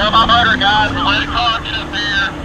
Tell my motor guys we're way cautious here.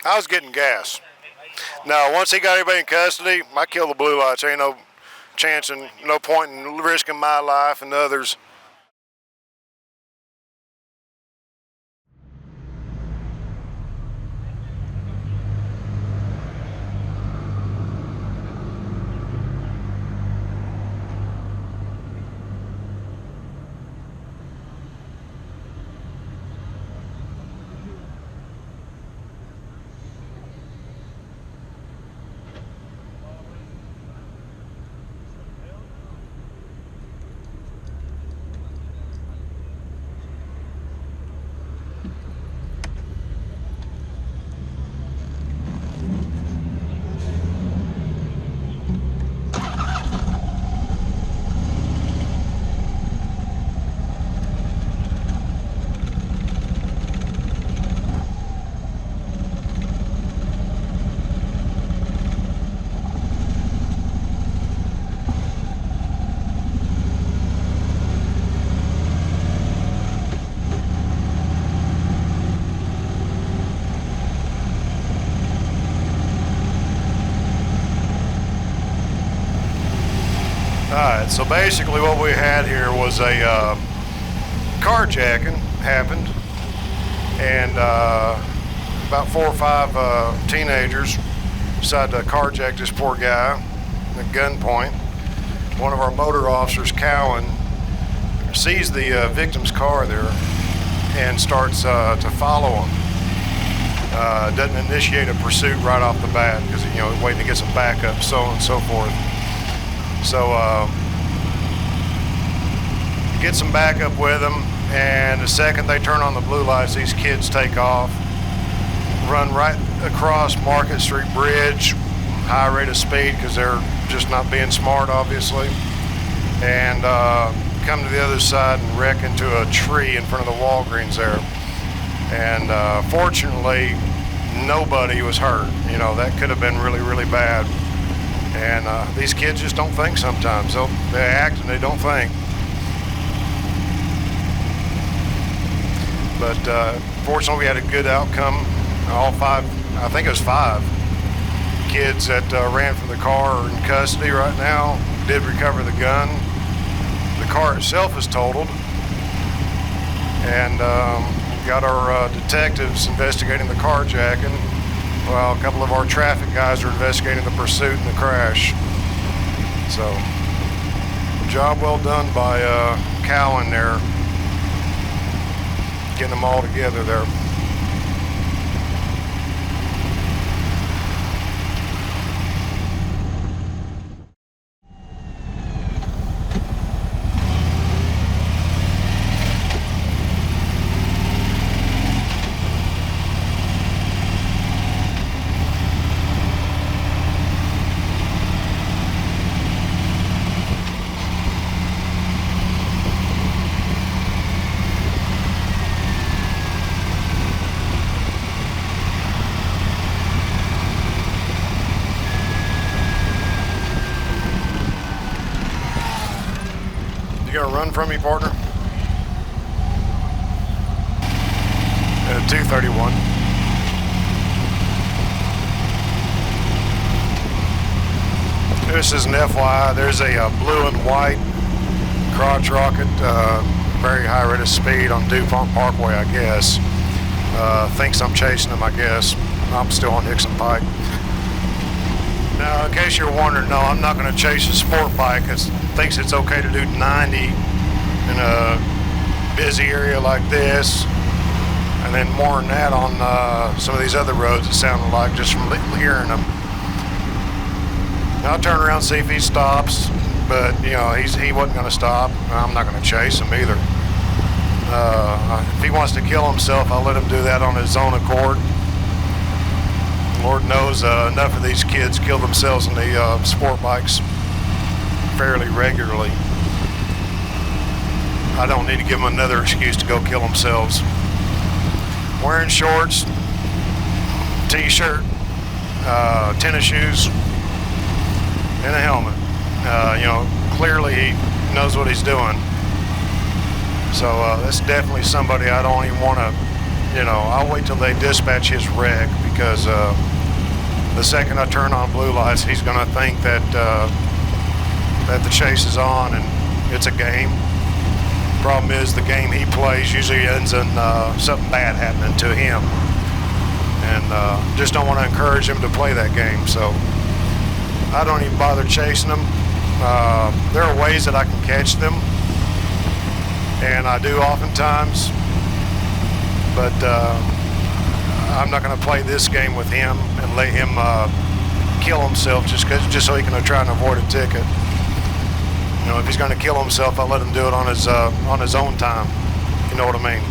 I was getting gas. Now, once he got everybody in custody, I killed the blue lights. There ain't no chance and no point in risking my life and others. Alright, so basically what we had here was a carjacking happened, and about 4 or 5 teenagers decided to carjack this poor guy at gunpoint. One of our motor officers, Cowan, sees the victim's car there and starts to follow him. Doesn't initiate a pursuit right off the bat because, you know, waiting to get some backup, so on and so forth. So get some backup with them, and the second they turn on the blue lights, these kids take off, run right across Market Street Bridge, high rate of speed because they're just not being smart, obviously, and come to the other side and wreck into a tree in front of the Walgreens there. And fortunately, nobody was hurt. You know, that could have been really, really bad. And these kids just don't think sometimes. They act and they don't think. But fortunately, we had a good outcome. All 5, I think it was 5 kids that ran from the car are in custody right now. Did recover the gun. The car itself is totaled. And got our detectives investigating the carjacking. Well, a couple of our traffic guys are investigating the pursuit and the crash. So, Job well done by Cowan there, getting them all together there. You gonna run from me, partner? At 231. This is an FYI. There's a blue and white crotch rocket, very high rate of speed on DuPont Parkway, I guess. Thinks I'm chasing him, I guess. I'm still on Hickson Pike. Now, in case you're wondering, no, I'm not going to chase a sport bike. It thinks it's okay to do 90 in a busy area like this, and then more than that on some of these other roads, it sounded like, just from hearing them. Now, I'll turn around and see if he stops, but, you know, he wasn't going to stop. I'm not going to chase him either. If he wants to kill himself, I'll let him do that on his own accord. Lord knows enough of these kids kill themselves in the sport bikes fairly regularly. I don't need to give them another excuse to go kill themselves. Wearing shorts, t-shirt, tennis shoes, and a helmet. You know, clearly he knows what he's doing. So that's definitely somebody I don't even want to, you know, I'll wait till they dispatch his wreck, because the second I turn on blue lights, he's going to think that that the chase is on and it's a game. Problem is, the game he plays usually ends in something bad happening to him, and just don't want to encourage him to play that game. So I don't even bother chasing them. There are ways that I can catch them, and I do oftentimes, but I'm not going to play this game with him and let him kill himself just so he can try and avoid a ticket. You know, if he's going to kill himself, I'll let him do it on his own time. You know what I mean?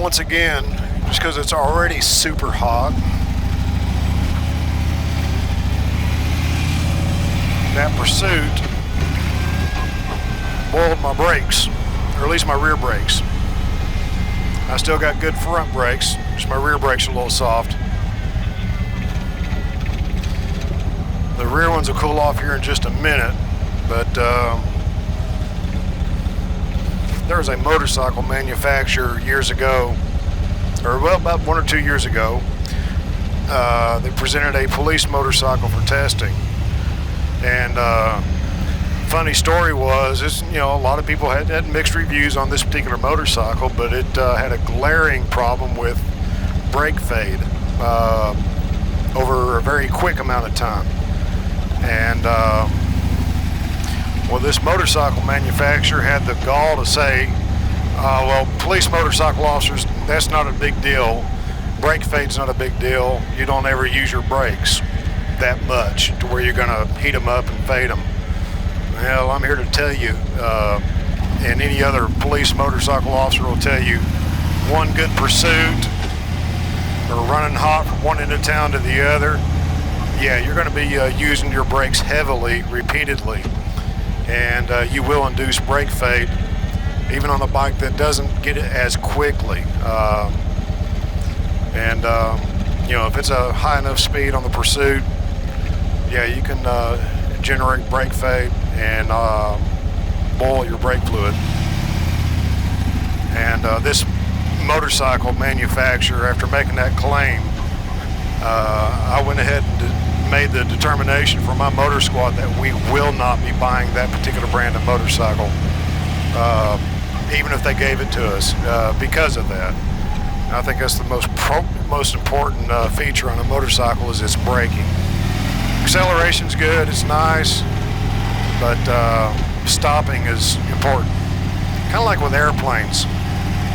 Once again, just because it's already super hot, that Pursuit boiled my brakes, or at least my rear brakes. I still got good front brakes, just my rear brakes are a little soft. The rear ones will cool off here in just a minute, but there was a motorcycle manufacturer years ago, or well, about 1 or 2 years ago, they presented a police motorcycle for testing. And funny story was, a lot of people had mixed reviews on this particular motorcycle, but it had a glaring problem with brake fade over a very quick amount of time. And well, this motorcycle manufacturer had the gall to say, well, police motorcycle officers, that's not a big deal. Brake fade's not a big deal. You don't ever use your brakes that much to where you're going to heat them up and fade them. Well, I'm here to tell you, and any other police motorcycle officer will tell you, one good pursuit or running hot from one end of town to the other, yeah, you're going to be using your brakes heavily, repeatedly, and you will induce brake fade, even on the bike that doesn't get it as quickly. If it's a high enough speed on the pursuit, yeah, you can generate brake fade and boil your brake fluid. And this motorcycle manufacturer, after making that claim, I went ahead and made the determination for my motor squad that we will not be buying that particular brand of motorcycle, even if they gave it to us, because of that. I think that's the most important feature on a motorcycle is its braking. Acceleration's good, it's nice, but stopping is important. Kind of like with airplanes.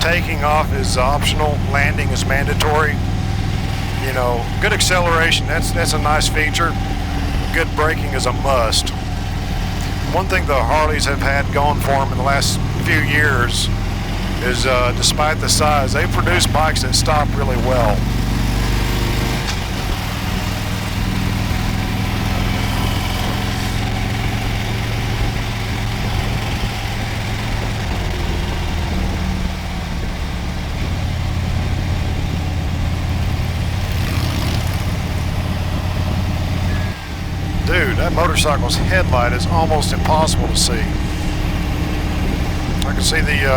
Taking off is optional, landing is mandatory. Good acceleration, that's a nice feature. Good braking is a must. One thing the Harleys have had going for them in the last few years is, despite the size, they produce bikes that stop really well. Dude, that motorcycle's headlight is almost impossible to see. I can see the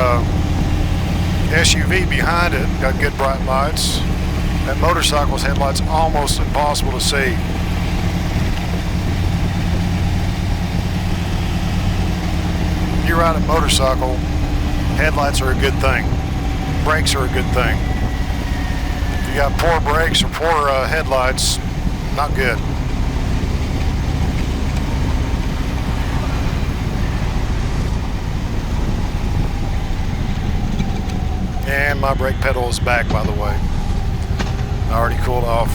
SUV behind it, got good bright lights. That motorcycle's headlight's almost impossible to see. If you ride a motorcycle, headlights are a good thing. Brakes are a good thing. If you got poor brakes or poor headlights, not good. And my brake pedal is back, by the way. I already cooled off.